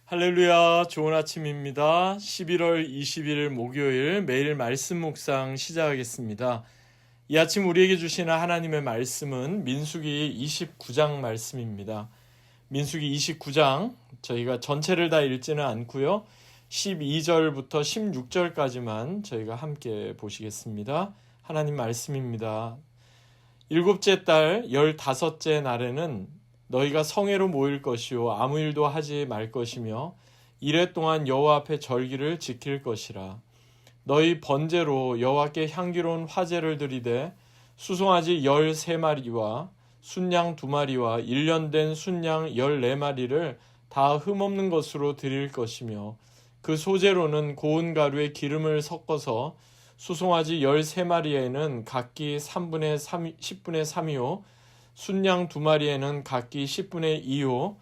할렐루야, 좋은 아침입니다. 11월 20일 목요일 매일 말씀 묵상 시작하겠습니다. 이 아침 우리에게 주시는 하나님의 말씀은 민수기 29장 말씀입니다. 민수기 29장 저희가 전체를 다 읽지는 않고요. 12절부터 16절까지만 저희가 함께 보시겠습니다. 하나님 말씀입니다. 일곱째 달 15째 날에는 너희가 성회로 모일 것이요 아무 일도 하지 말 것이며 이래 동안 여호와 앞에 절기를 지킬 것이라. 너희 번제로 여호와께 향기로운 화제를 드리되 수송아지 13마리와 순양 2마리와 1년 된 순양 14마리를 다 흠없는 것으로 드릴 것이며 그 소재로는 고운 가루에 기름을 섞어서 수송아지 13마리에는 각기 10분의 3이요 순양 2마리에는 각기 10분의 2요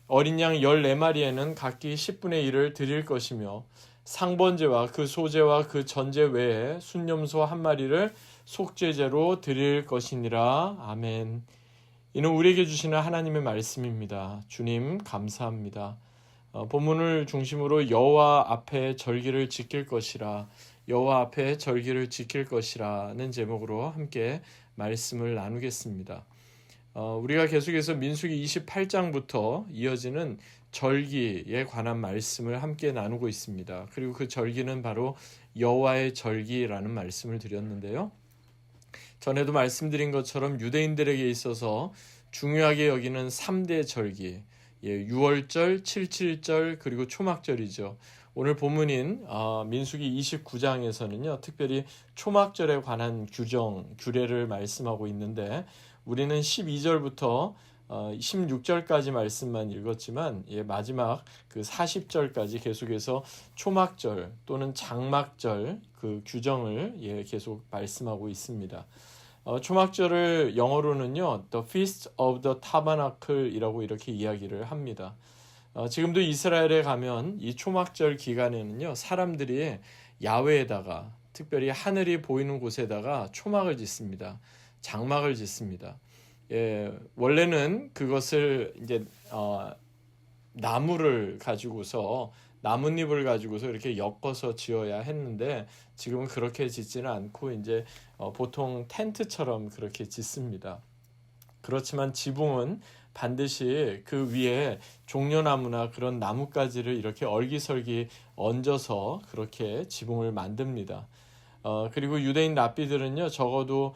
어린 양 14마리에는 각기 10분의 1을 드릴 것이며 상번제와 그 소제와 그 전제 외에 순염소 1마리를 속죄제로 드릴 것이니라. 아멘. 이는 우리에게 주시는 하나님의 말씀입니다. 주님 감사합니다. 본문을 중심으로 여호와 앞에 절기를 지킬 것이라, 여호와 앞에 절기를 지킬 것이라는 제목으로 함께 말씀을 나누겠습니다. 우리가 계속해서 민수기 28장부터 이어지는 절기에 관한 말씀을 함께 나누고 있습니다. 그리고 그 절기는 바로 여호와의 절기라는 말씀을 드렸는데요. 전에도 말씀드린 것처럼 유대인들에게 있어서 중요하게 여기는 3대 절기, 유월절, 77절 그리고 초막절이죠. 오늘 본문인 민수기 29장에서는요. 특별히 초막절에 관한 규례를 말씀하고 있는데 우리는 12절부터 16절까지 말씀만 읽었지만 마지막 그 40절까지 계속해서 초막절 또는 장막절 그 규정을 계속 말씀하고 있습니다. 초막절을 영어로는요, The Feast of the Tabernacle이라고 이렇게 이야기를 합니다. 지금도 이스라엘에 가면 이 초막절 기간에는요, 사람들이 야외에다가 특별히 하늘이 보이는 곳에다가 초막을 짓습니다. 장막을 짓습니다. 원래는 그것을 이제 나무를 가지고서 나뭇잎을 가지고서 이렇게 엮어서 지어야 했는데 지금은 그렇게 짓지는 않고 이제 보통 텐트처럼 그렇게 짓습니다. 그렇지만 지붕은 반드시 그 위에 종려나무나 그런 나뭇가지를 이렇게 얼기설기 얹어서 그렇게 지붕을 만듭니다. 그리고 유대인 랍비들은요, 적어도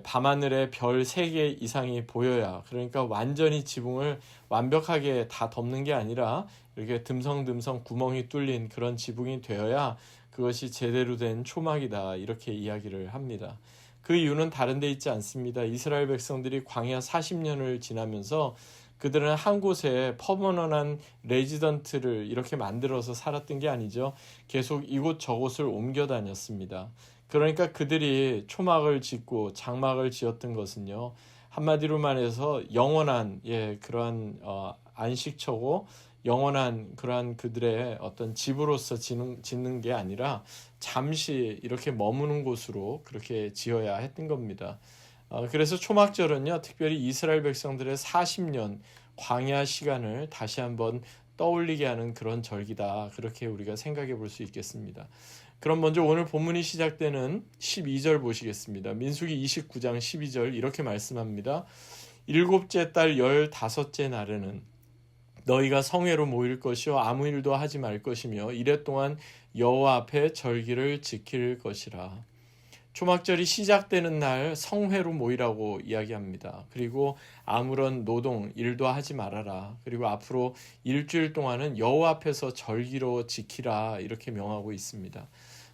밤하늘에 별 3개 이상이 보여야, 그러니까 완전히 지붕을 완벽하게 다 덮는 게 아니라 이렇게 듬성듬성 구멍이 뚫린 그런 지붕이 되어야 그것이 제대로 된 초막이다, 이렇게 이야기를 합니다. 그 이유는 다른 데 있지 않습니다. 이스라엘 백성들이 광야 40년을 지나면서 그들은 한 곳에 퍼머넌한 레지던트를 이렇게 만들어서 살았던 게 아니죠. 계속 이곳 저곳을 옮겨 다녔습니다. 그러니까 그들이 초막을 짓고 장막을 지었던 것은요, 한마디로 말해서 영원한 그러한 안식처고 영원한 그러한 그들의 어떤 집으로서 짓는 게 아니라 잠시 이렇게 머무는 곳으로 그렇게 지어야 했던 겁니다. 그래서 초막절은요, 특별히 이스라엘 백성들의 40년 광야 시간을 다시 한번 떠올리게 하는 그런 절기다. 그렇게 우리가 생각해 볼 수 있겠습니다. 그럼 먼저 오늘 본문이 시작되는 12절 보시겠습니다. 민수기 29장 12절 이렇게 말씀합니다. 일곱째 달 15째 날에는 너희가 성회로 모일 것이요 아무 일도 하지 말 것이며 이래 동안 여호와 앞에 절기를 지킬 것이라. 초막절이 시작되는 날 성회로 모이라고 이야기합니다. 그리고 아무런 노동, 일도 하지 말아라. 그리고 앞으로 일주일 동안은 여호와 앞에서 절기로 지키라 이렇게 명하고 있습니다.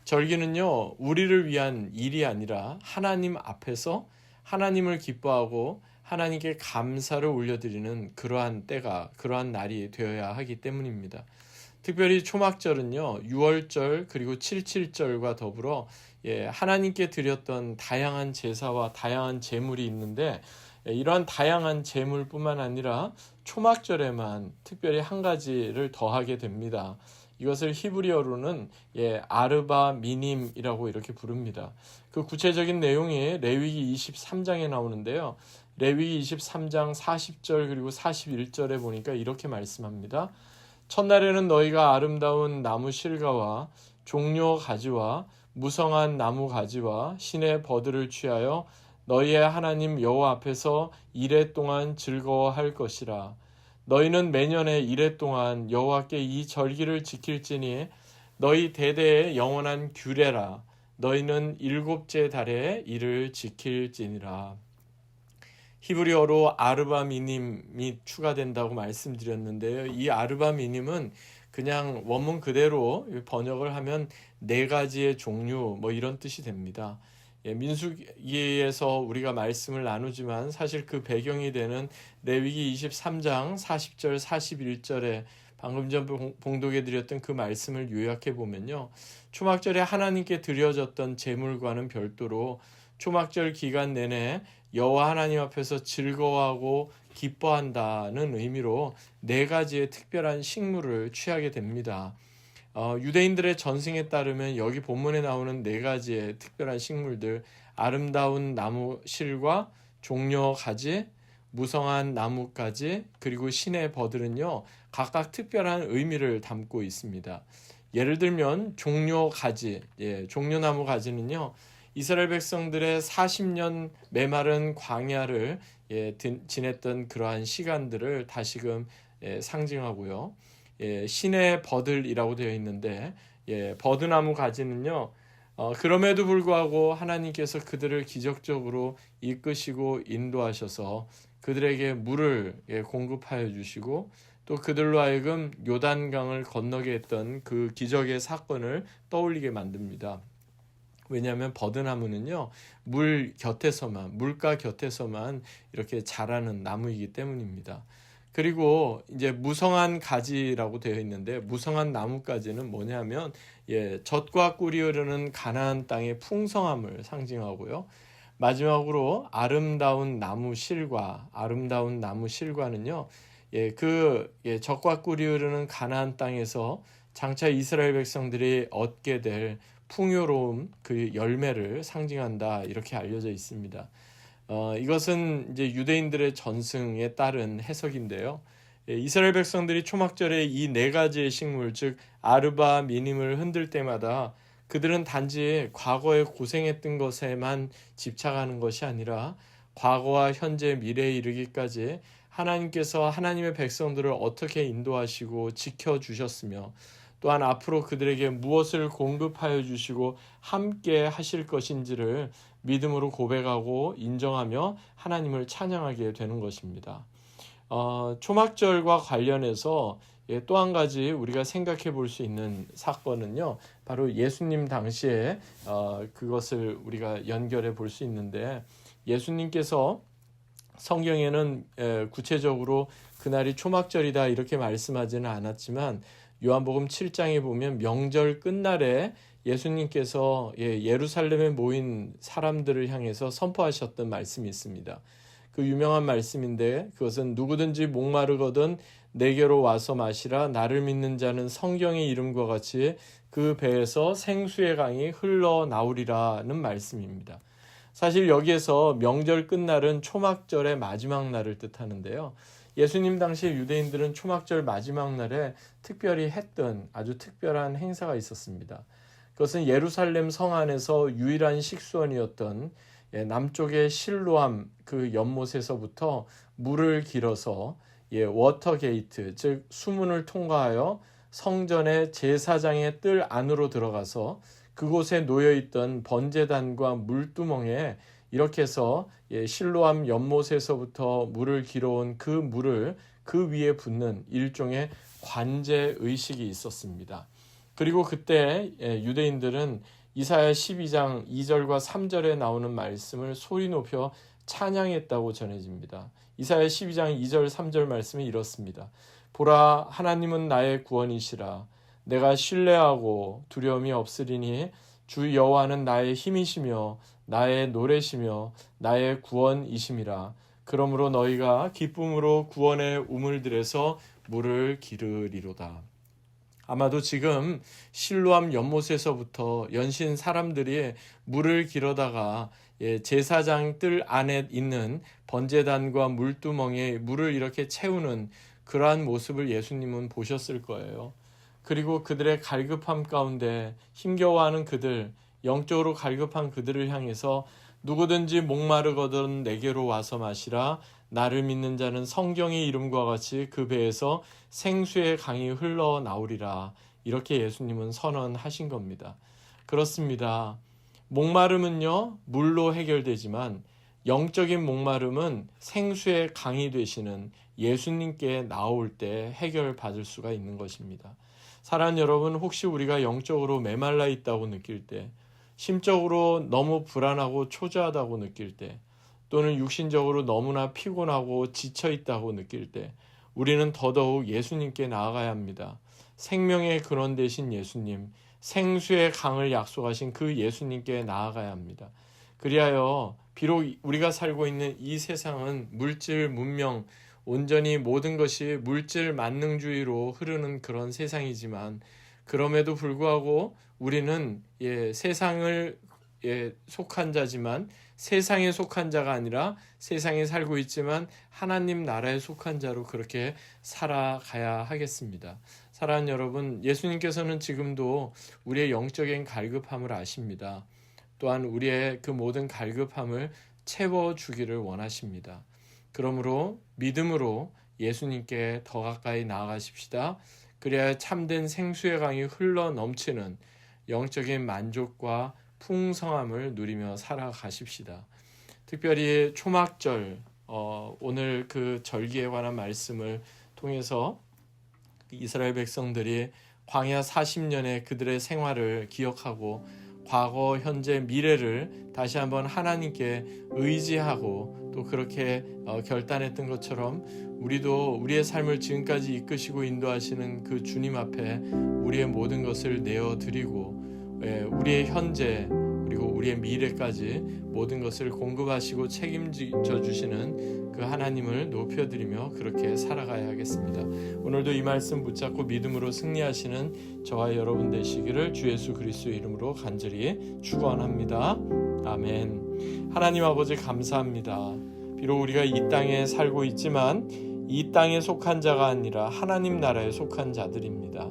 절기는요, 우리를 위한 일이 아니라 하나님 앞에서 하나님을 기뻐하고 하나님께 감사를 올려드리는 그러한 때가, 그러한 날이 되어야 하기 때문입니다. 특별히 초막절은요, 유월절 그리고 77절과 더불어 하나님께 드렸던 다양한 제사와 다양한 제물이 있는데 이러한 다양한 제물뿐만 아니라 초막절에만 특별히 한 가지를 더하게 됩니다. 이것을 히브리어로는 아르바 미님이라고 이렇게 부릅니다. 그 구체적인 내용이 레위기 23장에 나오는데요. 레위기 23장 40절 그리고 41절에 보니까 이렇게 말씀합니다. 첫날에는 너희가 아름다운 나무 실과와 종려 가지와 무성한 나무 가지와 신의 버들을 취하여 너희의 하나님 여호와 앞에서 이레 동안 즐거워할 것이라. 너희는 매년에 이레 동안 여호와께 이 절기를 지킬지니 너희 대대의 영원한 규례라. 너희는 일곱째 달에 이를 지킬지니라. 히브리어로 아르바미님이 추가된다고 말씀드렸는데요. 이 아르바미님은 그냥 원문 그대로 번역을 하면 네 가지의 종류 뭐 이런 뜻이 됩니다. 민수기에서 우리가 말씀을 나누지만 사실 그 배경이 되는 레위기 23장 40절 41절에 방금 전 봉독해 드렸던 그 말씀을 요약해 보면요. 초막절에 하나님께 드려졌던 제물과는 별도로 초막절 기간 내내 여호와 하나님 앞에서 즐거워하고 기뻐한다는 의미로 네 가지의 특별한 식물을 취하게 됩니다. 유대인들의 전승에 따르면 여기 본문에 나오는 네 가지의 특별한 식물들, 아름다운 나무 실과 종려 가지, 무성한 나무가지, 그리고 신의 버들은요 각각 특별한 의미를 담고 있습니다. 예를 들면 종려 가지, 종려나무 가지는요 이스라엘 백성들의 40년 메마른 광야를 지냈던 그러한 시간들을 다시금 상징하고요. 신의 버들이라고 되어 있는데 버드나무 가지는요. 그럼에도 불구하고 하나님께서 그들을 기적적으로 이끄시고 인도하셔서 그들에게 물을 공급하여 주시고 또 그들로 하여금 요단강을 건너게 했던 그 기적의 사건을 떠올리게 만듭니다. 왜냐하면 버드나무는요 물가 곁에서만 이렇게 자라는 나무이기 때문입니다. 그리고 이제 무성한 가지라고 되어 있는데 무성한 나무까지는 뭐냐면 젖과 꿀이 흐르는 가나안 땅의 풍성함을 상징하고요. 마지막으로 아름다운 나무 실과는요 젖과 꿀이 흐르는 가나안 땅에서 장차 이스라엘 백성들이 얻게 될 풍요로움 그 열매를 상징한다 이렇게 알려져 있습니다. 이것은 이제 유대인들의 전승에 따른 해석인데요. 이스라엘 백성들이 초막절에 이 네 가지의 식물 즉 아르바 미님을 흔들 때마다 그들은 단지 과거에 고생했던 것에만 집착하는 것이 아니라 과거와 현재 미래에 이르기까지 하나님께서 하나님의 백성들을 어떻게 인도하시고 지켜주셨으며 또한 앞으로 그들에게 무엇을 공급하여 주시고 함께 하실 것인지를 믿음으로 고백하고 인정하며 하나님을 찬양하게 되는 것입니다. 초막절과 관련해서 또 한 가지 우리가 생각해 볼 수 있는 사건은요. 바로 예수님 당시에 그것을 우리가 연결해 볼 수 있는데 예수님께서 성경에는 구체적으로 그날이 초막절이다 이렇게 말씀하지는 않았지만 요한복음 7장에 보면 명절 끝날에 예수님께서 예루살렘에 모인 사람들을 향해서 선포하셨던 말씀이 있습니다. 그 유명한 말씀인데 그것은 누구든지 목마르거든 내게로 와서 마시라. 나를 믿는 자는 성경의 이름과 같이 그 배에서 생수의 강이 흘러나오리라는 말씀입니다. 사실 여기에서 명절 끝날은 초막절의 마지막 날을 뜻하는데요. 예수님 당시 유대인들은 초막절 마지막 날에 특별히 했던 아주 특별한 행사가 있었습니다. 그것은 예루살렘 성 안에서 유일한 식수원이었던 남쪽의 실로암 그 연못에서부터 물을 길어서 워터 게이트 즉 수문을 통과하여 성전의 제사장의 뜰 안으로 들어가서 그곳에 놓여있던 번제단과 물두멍에 이렇게 해서 실로암 연못에서부터 물을 길어온 그 물을 그 위에 붓는 일종의 관제 의식이 있었습니다. 그리고 그때 유대인들은 이사야 12장 2절과 3절에 나오는 말씀을 소리 높여 찬양했다고 전해집니다. 이사야 12장 2절 3절 말씀이 이렇습니다. 보라 하나님은 나의 구원이시라. 내가 신뢰하고 두려움이 없으리니 주 여호와는 나의 힘이시며 나의 노래시며 나의 구원이심이라. 그러므로 너희가 기쁨으로 구원의 우물들에서 물을 기르리로다. 아마도 지금 실로암 연못에서부터 연신 사람들이 물을 길어다가 제사장 뜰 안에 있는 번제단과 물두멍에 물을 이렇게 채우는 그러한 모습을 예수님은 보셨을 거예요. 그리고 그들의 갈급함 가운데 힘겨워하는 그들, 영적으로 갈급한 그들을 향해서 누구든지 목마르거든 내게로 와서 마시라. 나를 믿는 자는 성경의 이름과 같이 그 배에서 생수의 강이 흘러나오리라. 이렇게 예수님은 선언하신 겁니다. 그렇습니다. 목마름은요, 물로 해결되지만 영적인 목마름은 생수의 강이 되시는 예수님께 나올 때 해결받을 수가 있는 것입니다. 사랑하는 여러분, 혹시 우리가 영적으로 메말라 있다고 느낄 때, 심적으로 너무 불안하고 초조하다고 느낄 때, 또는 육신적으로 너무나 피곤하고 지쳐 있다고 느낄 때, 우리는 더더욱 예수님께 나아가야 합니다. 생명의 근원 되신 예수님, 생수의 강을 약속하신 그 예수님께 나아가야 합니다. 그리하여 비록 우리가 살고 있는 이 세상은 물질, 문명, 온전히 모든 것이 물질 만능주의로 흐르는 그런 세상이지만, 그럼에도 불구하고 우리는 세상을 속한 자지만 세상에 속한 자가 아니라 세상에 살고 있지만 하나님 나라에 속한 자로 그렇게 살아가야 하겠습니다. 사랑하는 여러분, 예수님께서는 지금도 우리의 영적인 갈급함을 아십니다. 또한 우리의 그 모든 갈급함을 채워주기를 원하십니다. 그러므로 믿음으로 예수님께 더 가까이 나아가십시다. 그래야 참된 생수의 강이 흘러 넘치는 영적인 만족과 풍성함을 누리며 살아가십시다. 특별히 초막절, 오늘 그 절기에 관한 말씀을 통해서 이스라엘 백성들이 광야 40년의 그들의 생활을 기억하고 과거, 현재, 미래를 다시 한번 하나님께 의지하고 또 그렇게 결단했던 것처럼 우리도 우리의 삶을 지금까지 이끄시고 인도하시는 그 주님 앞에 우리의 모든 것을 내어드리고 우리의 현재 그리고 우리의 미래까지 모든 것을 공급하시고 책임져 주시는 그 하나님을 높여드리며 그렇게 살아가야 하겠습니다. 오늘도 이 말씀 붙잡고 믿음으로 승리하시는 저와 여러분 되시기를 주 예수 그리스도의 이름으로 간절히 축원합니다. 아멘. 하나님 아버지 감사합니다. 비록 우리가 이 땅에 살고 있지만 이 땅에 속한 자가 아니라 하나님 나라에 속한 자들입니다.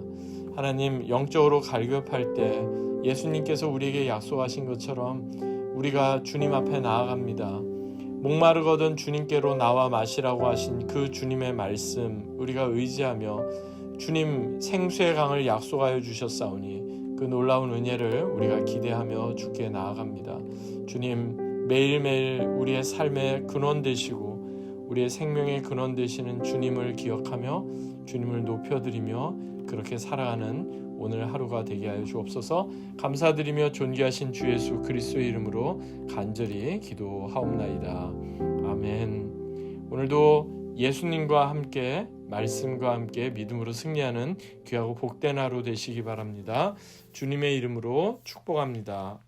하나님, 영적으로 갈급할 때 예수님께서 우리에게 약속하신 것처럼 우리가 주님 앞에 나아갑니다. 목마르거든 주님께로 나와 마시라고 하신 그 주님의 말씀 우리가 의지하며 주님 생수의 강을 약속하여 주셨사오니 그 놀라운 은혜를 우리가 기대하며 주께 나아갑니다. 주님, 매일매일 우리의 삶의 근원 되시고 우리의 생명의 근원 되시는 주님을 기억하며 주님을 높여드리며 그렇게 살아가는 오늘 하루가 되게 하여 주옵소서. 감사드리며 존귀하신 주 예수 그리스도의 이름으로 간절히 기도하옵나이다. 아멘. 오늘도 예수님과 함께 말씀과 함께 믿음으로 승리하는 귀하고 복된 하루 되시기 바랍니다. 주님의 이름으로 축복합니다.